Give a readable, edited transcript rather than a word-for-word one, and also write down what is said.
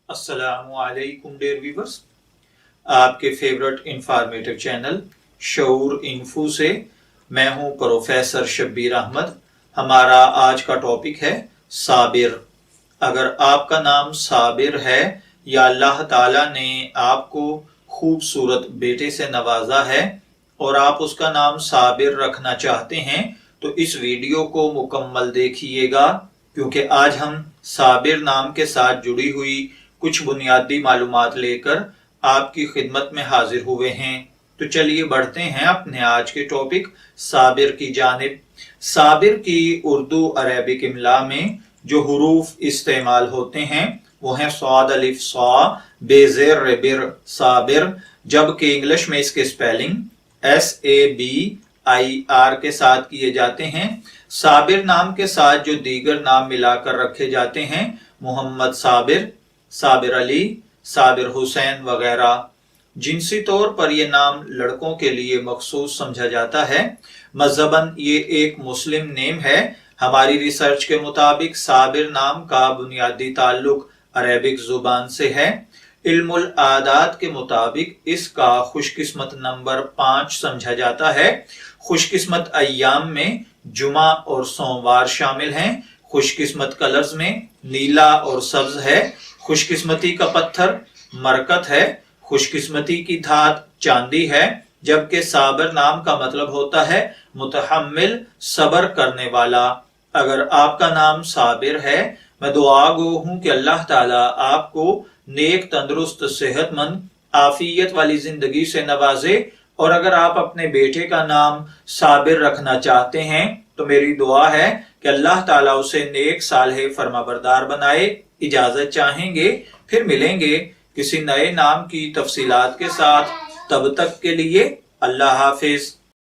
السلام علیکم dear viewers, آپ کے فیورٹ انفارمیٹو چینل شعور انفو سے میں ہوں پروفیسر شبیر احمد۔ ہمارا آج کا ٹاپک ہے صابر۔ اگر آپ کا نام صابر ہے یا اللہ تعالیٰ نے آپ کو خوبصورت بیٹے سے نوازا ہے اور آپ اس کا نام صابر رکھنا چاہتے ہیں تو اس ویڈیو کو مکمل دیکھیے گا، کیونکہ آج ہم صابر نام کے ساتھ جڑی ہوئی کچھ بنیادی معلومات لے کر آپ کی خدمت میں حاضر ہوئے ہیں۔ تو چلیے بڑھتے ہیں اپنے آج کے ٹاپک صابر کی جانب۔ صابر کی اردو عربک املا میں جو حروف استعمال ہوتے ہیں وہ ہیں صاد الف صا بے زیر بر صابر، جبکہ انگلش میں اس کے سپیلنگ SABIR کے ساتھ کیے جاتے ہیں۔ صابر نام کے ساتھ جو دیگر نام ملا کر رکھے جاتے ہیں، محمد صابر، صابر علی، صابر حسین وغیرہ۔ جنسی طور پر یہ نام لڑکوں کے لیے مخصوص سمجھا جاتا ہے۔ مذہباً یہ ایک مسلم نیم ہے۔ ہماری ریسرچ کے مطابق صابر نام کا بنیادی تعلق عربک زبان سے ہے۔ علم العادات کے مطابق اس کا خوش قسمت نمبر 5 سمجھا جاتا ہے۔ خوش قسمت ایام میں جمعہ اور سوموار شامل ہیں۔ خوش قسمت کلرز میں نیلا اور سبز ہے۔ خوش قسمتی کا پتھر مرکت ہے۔ خوش قسمتی کی دھات چاندی ہے، جبکہ صابر نام کا مطلب ہوتا ہے متحمل، صبر کرنے والا۔ اگر آپ کا نام صابر ہے، میں دعا گو ہوں کہ اللہ تعالیٰ آپ کو نیک، تندرست، صحت مند، عافیت والی زندگی سے نوازے۔ اور اگر آپ اپنے بیٹے کا نام صابر رکھنا چاہتے ہیں تو میری دعا ہے کہ اللہ تعالیٰ اسے نیک، صالح، فرمانبردار بنائے۔ اجازت چاہیں گے، پھر ملیں گے کسی نئے نام کی تفصیلات کے ساتھ۔ تب تک کے لیے اللہ حافظ۔